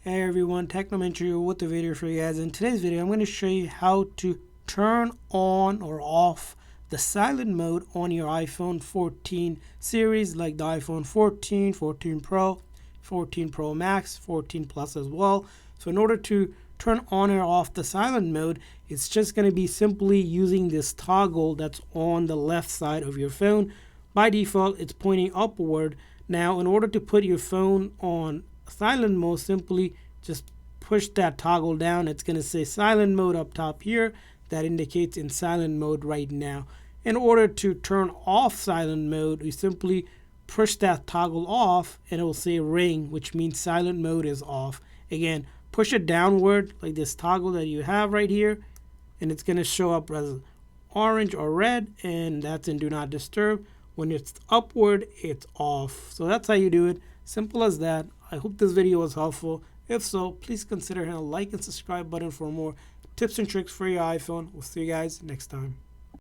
Hey everyone, Technomentary with the video for you guys. In today's video, I'm going to show you how to turn on or off the silent mode on your iPhone 14 series, like the iPhone 14, 14 Pro, 14 Pro Max, 14 Plus as well. So in order to turn on or off the silent mode, it's just going to be simply using this toggle that's on the left side of your phone. By default, it's pointing upward. Now, in order to put your phone on silent mode, simply just push that toggle down. It's going to say silent mode up top here. That indicates in silent mode right now. In order to turn off silent mode, we simply push that toggle off and it will say ring, which means silent mode is off. Again, push it downward like this toggle that you have right here, and it's going to show up as orange or red, and that's in do not disturb. When it's upward, it's off. So that's how you do it. Simple as that. I hope this video was helpful. If so, please consider hitting the like and subscribe button for more tips and tricks for your iPhone. We'll see you guys next time.